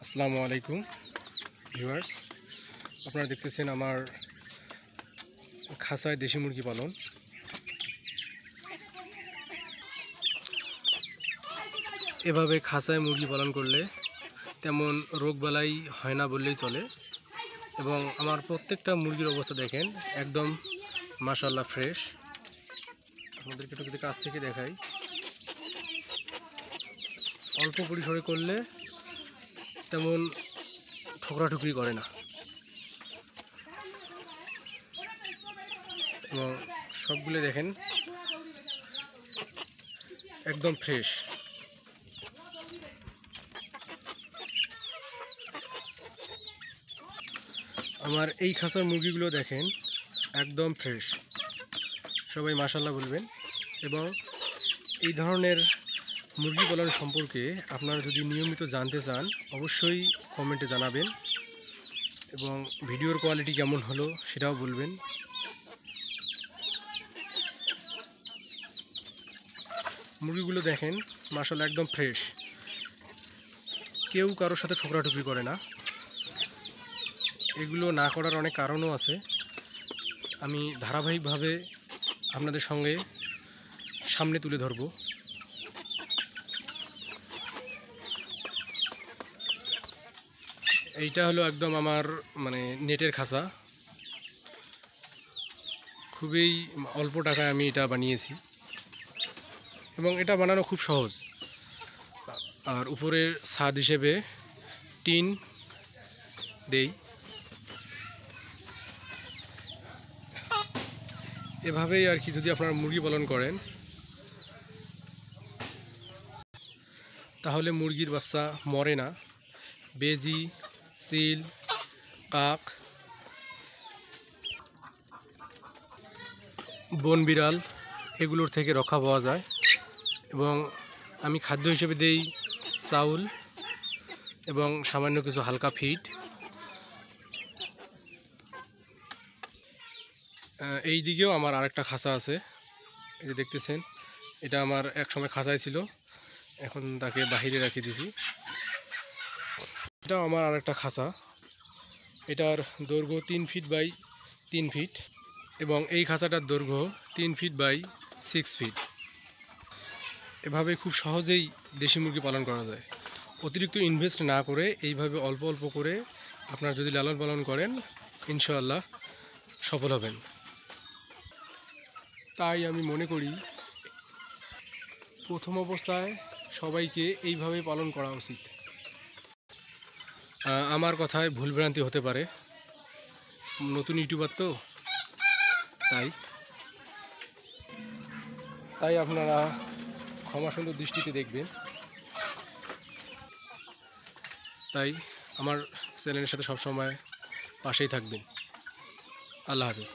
আসসালামু আলাইকুম ভিউয়ার্স, আপনারা দেখতেছেন আমার খাঁচায় দেশি মুরগি পালন। এভাবে খাঁচায় মুরগি পালন করলে তেমন রোগবালাই হয় না বললেই চলে। এবং আমার প্রত্যেকটা মুরগির অবস্থা দেখেন, একদম মাশাআল্লাহ ফ্রেশ। আপনাদেরকে একটু যদি কাছ থেকে দেখাই, অল্প পরিসরে করলে তেমন ঠোকরাঠুকরি করে না এবং সবগুলো দেখেন একদম ফ্রেশ। আমার এই খাঁচার মুরগিগুলো দেখেন একদম ফ্রেশ, সবাই মাশাআল্লাহ বলবেন। এবং এই ধরনের মুরগি পালন সম্পর্কে আপনারা যদি নিয়মিত জানতে চান অবশ্যই কমেন্টে জানাবেন এবং ভিডিওর কোয়ালিটি কেমন হলো সেটাও বলবেন। মুরগিগুলো দেখেন মাশাআল্লাহ একদম ফ্রেশ, কেউ কারোর সাথে ঠোকরাঠুকরি করে না। এগুলো না করার অনেক কারণও আছে, আমি ধারাবাহিকভাবে আপনাদের সঙ্গে সামনে তুলে ধরব। এইটা হলো একদম আমার নেটের খাঁচা, খুবই অল্প টাকায় আমি এটা বানিয়েছি এবং এটা বানানো খুব সহজ। আর উপরের ছাদ হিসেবে টিন দেই। এভাবেই আর কি যদি আপনারা মুরগি পালন করেন তাহলে মুরগির বাচ্চা মরে না। বেজি, সিল, কাক, বন বিড়াল এগুলোর থেকে রক্ষা পাওয়া যায়। এবং আমি খাদ্য হিসেবে দেই চাউল এবং সামান্য কিছু হালকা ফিড। এই দিকেও আমার আরেকটা খাঁচা আছে, এই যে দেখতেছেন, এটা আমার এক সময় খাঁচায় ছিল, এখন তাকে বাহিরে রেখে দিয়েছি। এটাও আমার আরেকটা খাঁচা, এটার দৈর্ঘ্য 3 ফিট বাই 3 ফিট এবং এই খাঁচাটার দৈর্ঘ্য 3 ফিট বাই 6 ফিট। এভাবে খুব সহজেই দেশি মুরগি পালন করা যায়, অতিরিক্ত ইনভেস্ট না করে। এইভাবে অল্প অল্প করে আপনারা যদি লালন পালন করেন ইনশাআল্লাহ সফল হবেন। তাই আমি মনে করি প্রথম অবস্থায় সবাইকে এইভাবে পালন করা উচিত। আমার কথায় ভুলভ্রান্তি হতে পারে, নতুন ইউটিউবার তো, তাই আপনারা ক্ষমা সুন্দর দৃষ্টিতে দেখবেন। তাই আমার চ্যানেলের সাথে সবসময় পাশেই থাকবেন। আল্লাহ হাফেজ।